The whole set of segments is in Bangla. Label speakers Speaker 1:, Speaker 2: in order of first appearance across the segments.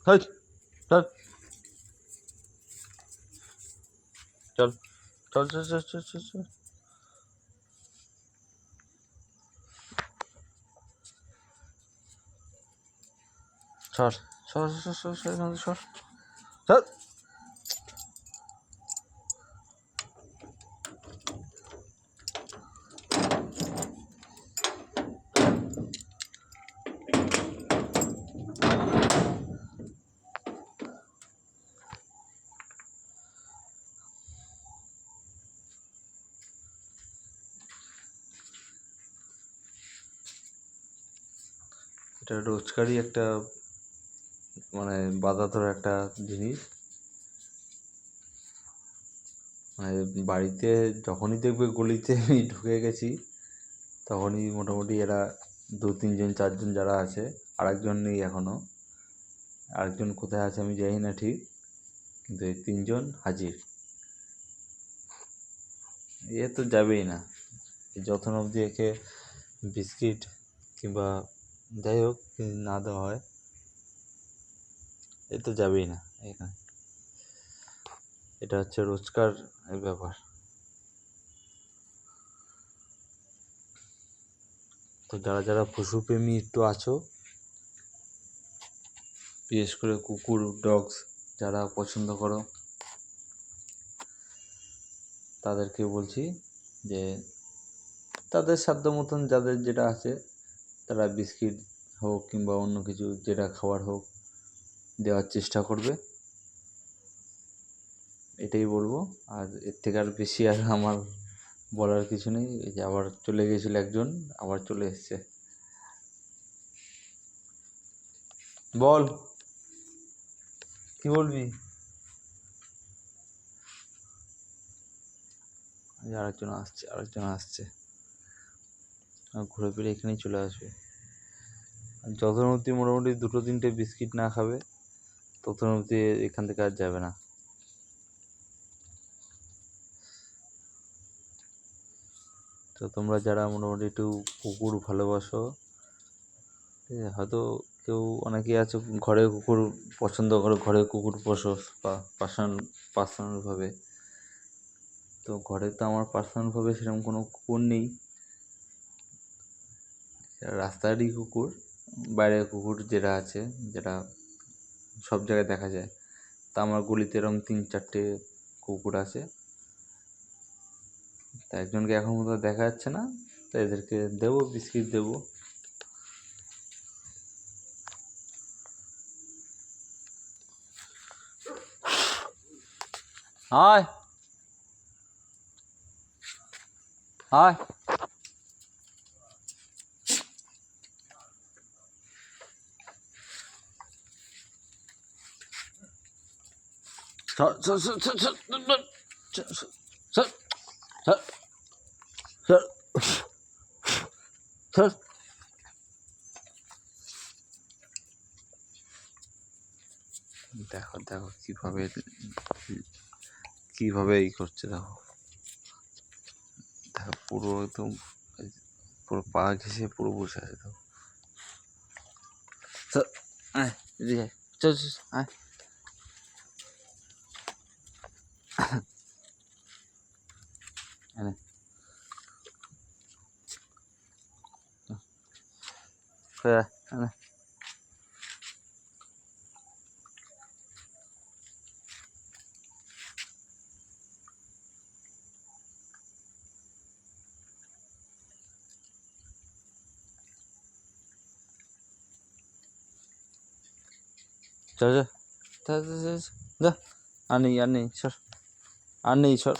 Speaker 1: হেই, চল চল চল চল চল চল চল চল। সর সর সর সর সর এখান থেকে সর সর। এটা রোজকারই একটা মানে বাধা ধরা একটা জিনিস। মানে বাড়িতে যখনই দেখবে গলিতে আমি ঢুকে গেছি তখনই মোটামুটি এরা 2-3 জন 4 জন যারা আছে, আরেকজন নেই এখনও, আরেকজন কোথায় আছে আমি জানি না ঠিক, কিন্তু এই 3জন হাজির। এ তো যাবেই না, যখন অবধি একে বিস্কিট কিংবা যাই হোক না দেওয়া হয় এ তো যাবেই না এখানে। এটা হচ্ছে রোজকার ব্যাপার। তো যারা যারা পশুপ্রেমী একটু আছো, বিশেষ করে কুকুর ডগস যারা পছন্দ করো, তাদেরকে বলছি যে তাদের সাধ্য মতন যাদের যেটা আছে তারা বিস্কিট হোক কিংবা অন্য কিছু যেটা খাবার হোক দেওয়ার চেষ্টা করবে, এটাই বলবো। আর এর থেকে আর বেশি আর আমার বলার কিছু নেই। এই যে আবার চলে গেছিল একজন, আবার চলে এসছে। বল, কি বলবি? আরেকজন আসছে, আরেকজন আসছে, ঘুরে ফিরে এখানেই চলে আসবে। যত অবধি মোটামুটি 2-3টে বিস্কিট না খাবে তত অবধি এখান থেকে আর যাবে না। তো তোমরা যারা মোটামুটি একটু কুকুর ভালোবাসো, হয়তো কেউ অনেকেই আছে ঘরে কুকুর পছন্দ করো, ঘরে কুকুর পোষো পার্সোনালভাবে। তো ঘরে তো আমার পার্সোনালভাবে সেরকম কোনো কুকুর নেই, রাস্তারই কুকুর, বাইরের কুকুর যেটা আছে, যেটা সব জায়গায় দেখা যায়। তা আমার গলিতে এরকম 3-4টে কুকুর আছে, তা একজনকে এখন মতো দেখা যাচ্ছে না, তো এদেরকে দেবো, বিস্কিট দেবো। আয় আয়, সর সর সর সর সর সর সর সর সর। দেখো দেখো কীভাবে কীভাবে এই করছে, দেখো দেখো পুরো একদম পুরো পা ঘেঁষে পুরো বসে আছে। দেখো সর, আয় এদিকে আয়, চল চল আয়, এনে এনে চল চল যা, আর নেই আর নেই, সর, আর নেই, সর,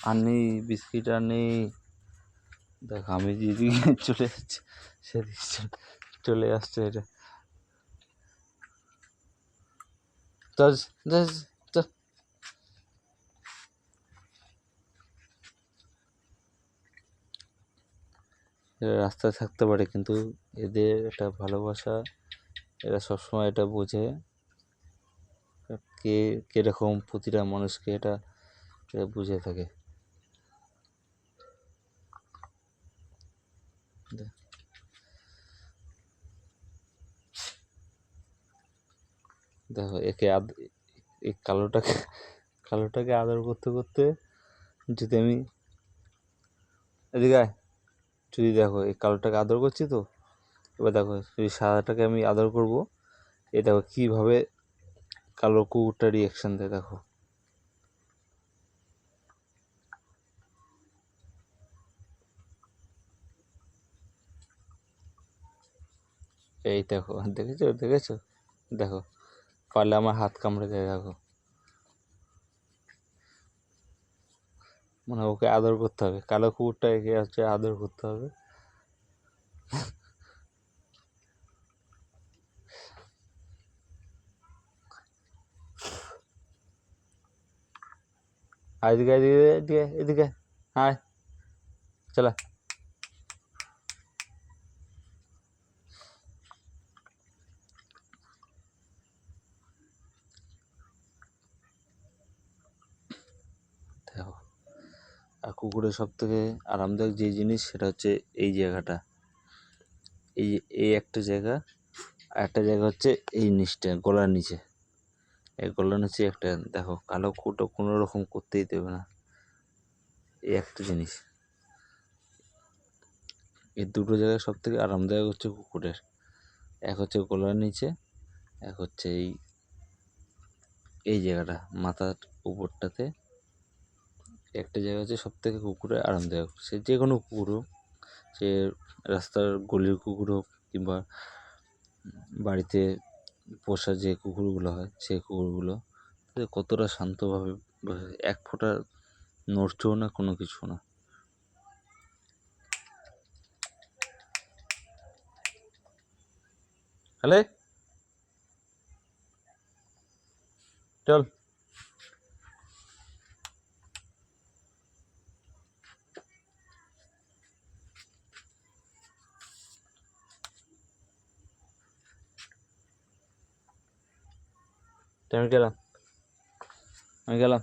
Speaker 1: আর নেই বিস্কিট, আর নেই। দেখ আমি যেদিকে চলে যাচ্ছি সেদিকে চলে আসছে এটা। চল চল চল। এরা রাস্তায় থাকতে পারে কিন্তু এদের একটা ভালোবাসা, এরা সবসময় এটা বোঝে কে কীরকম, প্রতিটা মানুষকে এটা এটা বুঝে থাকে। দেখো এই কালোটাকে আদর করতে করতে যদি আমি এদিকে আয়, যদি দেখো এই কালোটাকে আদর করছি তো, এবার দেখো যদি সাদাটাকে আমি আদর করব, এই দেখো কীভাবে কালো কুকুরটা রিয়াকশান দেয় দেখো। এই দেখো, দেখেছো দেখো, পারলে আমার হাত কামড়ে দেয় দেখো। মানে ওকে আদর করতে হবে, কালো কুকুরটা একে হচ্ছে আদর করতে হবে। এদিকে এদিকে এদিকে এদিকে হায়, চলা। দেখো, আর কুকুরের সব থেকে আরামদায়ক যে জিনিস সেটা হচ্ছে এই জায়গাটা, এই একটা জায়গা, আর একটা জায়গা হচ্ছে এই নিচটা, গলার নিচে। এই গলার নিচে একটা, দেখো কালো কুকুরটা কোনো রকম করতেই দেবে না। এই একটা জিনিস, এই দুটো জায়গায় সব থেকে আরামদায়ক হচ্ছে কুকুরের। এক হচ্ছে গলার নিচে, এক হচ্ছে এই জায়গাটা মাথার উপরটাতে। একটা জায়গা হচ্ছে সব থেকে কুকুরের আরামদায়ক, সে যে কোনো কুকুর হোক, সে রাস্তার গলির কুকুর হোক কিংবা বাড়িতে পোষা যে কুকুরগুলো হয় সেই কুকুরগুলো কতটা শান্তভাবে বসে, এক ফোঁটা নড়ছেও না, কোনো কিছু না। হ্যালে চল, আমি গেলাম, আমি গেলাম,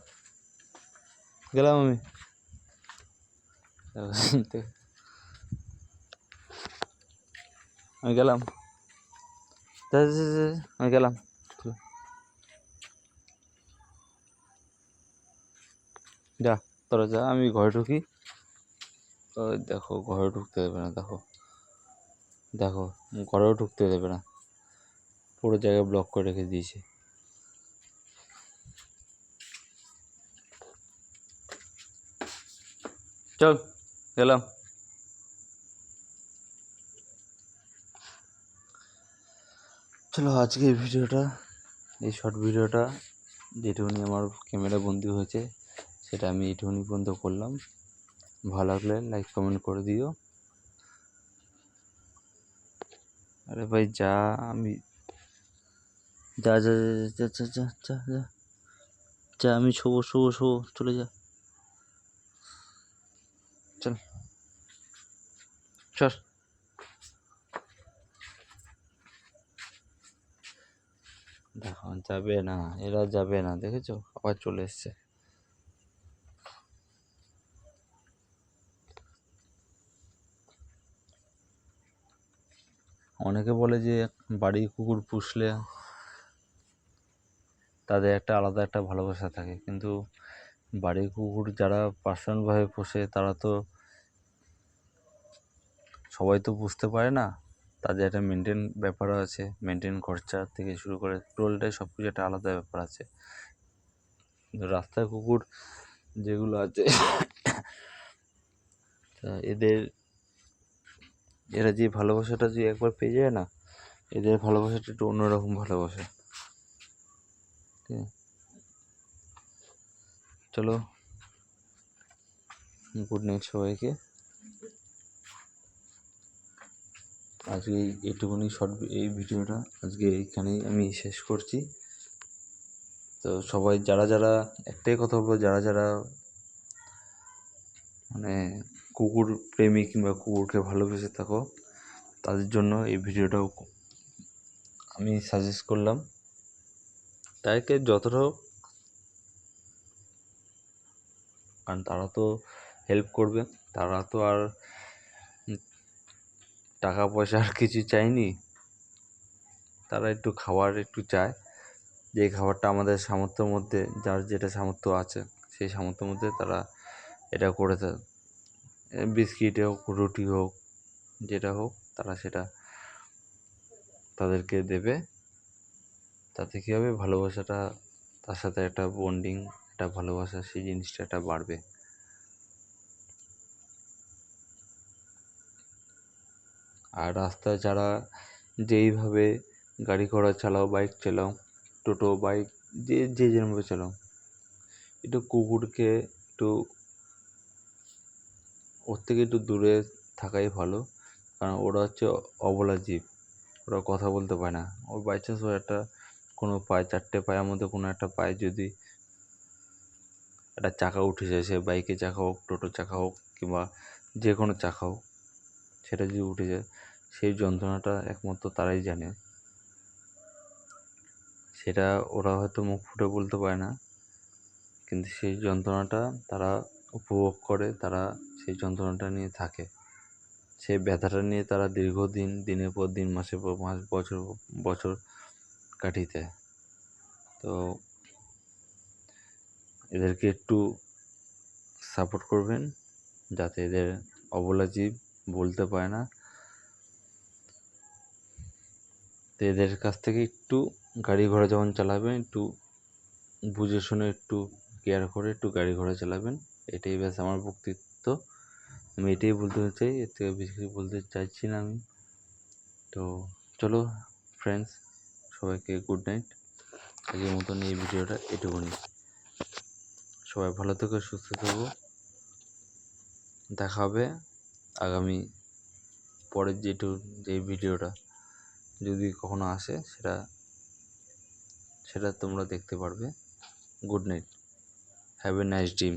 Speaker 1: গেলাম আমি। আমি গেলাম, আমি গেলাম। যা, তোরা যা, আমি ঘরে ঢুকি। তো দেখো ঘরে ঢুকতে দেবে না, দেখো দেখো, ঘরেও ঢুকতে দেবে না, পুরো জায়গায় ব্লক করে রেখে দিয়েছে। চল গেলাম। চলো আজকে এই ভিডিওটা, এই শর্ট ভিডিওটা যেটুকুনি আমার ক্যামেরা বন্দি হয়েছে সেটা আমি এইটুকুনি পর্যন্ত করলাম। ভালো লাগলে লাইক কমেন্ট করে দিও। আরে ভাই যা, আমি যা যা যা যা যা যা যা যা, আমি শোবো শোবো শোবো, চলে যা, চল চল। দেখো যাবে না, এরা যাবে না, দেখেছো আবার চলে এসছে। অনেকে বলে যে বাড়ি কুকুর পুষলে তাদের একটা আলাদা একটা ভালোবাসা থাকে, কিন্তু বাড়ির কুকুর যারা পার্সোনালভাবে পোষে তারা তো সবাই তো বুঝতে পারে না, তাদের একটা মেনটেন ব্যাপারও আছে, মেনটেন খরচা থেকে শুরু করে টোটালটাই সব কিছু একটা আলাদা ব্যাপার আছে। কিন্তু রাস্তার কুকুর যেগুলো আছে তা এরা যে ভালোবাসাটা যে একবার পেয়ে যায় না, এদের ভালোবাসাটা একটু অন্যরকম ভালোবাসা। ঠিক আছে, চলো গুড নাইট সবাইকে। আজকে এইটুকুনি এই ভিডিওটা আজকে এইখানেই আমি শেষ করছি। তো সবাই যারা যারা, একটাই কথা বলবো, যারা যারা মানে কুকুর প্রেমী কিংবা কুকুরকে ভালোবেসে থাকো, তাদের জন্য এই ভিডিওটাও আমি সাজেস্ট করলাম। তাদেরকে যতটা, কারণ তারা তো হেল্প করবে, তারা তো আর টাকা পয়সা আর কিছু চায়নি, তারা একটু খাবার একটু চায়, যে খাবারটা আমাদের সামর্থ্যের মধ্যে, যার যেটা সামর্থ্য আছে সেই সামর্থ্যের মধ্যে তারা এটা করে থাকে। বিস্কিট হোক, রুটি হোক, যেটা হোক তারা সেটা তাদেরকে দেবে। তাতে কী হবে, ভালোবাসাটা, তার সাথে একটা বন্ডিং, একটা ভালোবাসা, সেই জিনিসটা একটা বাড়বে। আর রাস্তায় যারা যেইভাবে গাড়ি ঘোড়া চালাও, বাইক চালাও, টোটো, বাইক, যে যেরমভাবে চালাও, একটু কুকুরকে একটু ওর থেকে একটু দূরে থাকাই ভালো। কারণ ওরা হচ্ছে অবলা জীব, ওরা কথা বলতে পারে না। ওর বাই চান্স ওর একটা কোনো পায়ে, চারটে পায়ের মধ্যে কোনো একটা পায়ে যদি একটা চাকা উঠে যায়, সে বাইকের চাকা হোক, টোটোর চাকা হোক, কিংবা যে কোনো চাকা হোক, সেটা যদি উঠে যায়, সেই যন্ত্রণাটা একমাত্র তারাই জানে। সেটা ওরা হয়তো মুখ ফুটে বলতে পারে না, কিন্তু সেই যন্ত্রণাটা তারা উপভোগ করে, তারা সেই যন্ত্রণাটা নিয়ে থাকে। সেই ব্যথাটা নিয়ে তারা দীর্ঘদিন, দিনের পর দিন, মাসের পর মাস, বছর বছর কাটিয়ে দেয়। তো এদেরকে একটু সাপোর্ট করবেন, যাতে এদের, অবলা জীব, বলতে পারে না, তো এদের কাছ থেকে একটু গাড়ি ঘোড়া যখন চালাবেন, একটু বুঝে শুনে, একটু কেয়ার করে একটু গাড়ি ঘোড়া চালাবেন। এটাই ব্যাস আমার বক্তব্য। আমি এটাই বলতে চাই, এর থেকে বেশি কিছু বলতে চাইছি না আমি। তো চলো ফ্রেন্ডস, সবাইকে গুড নাইট। আজকের মতন এই ভিডিওটা এটুকুনি। সবাই ভালো থেকো, সুস্থ থেকো। দেখা হবে আগামী পরের যে ভিডিওটা যদি কখনো আসে, সেটা তোমরা দেখতে পারবে। Good night, have a nice dream.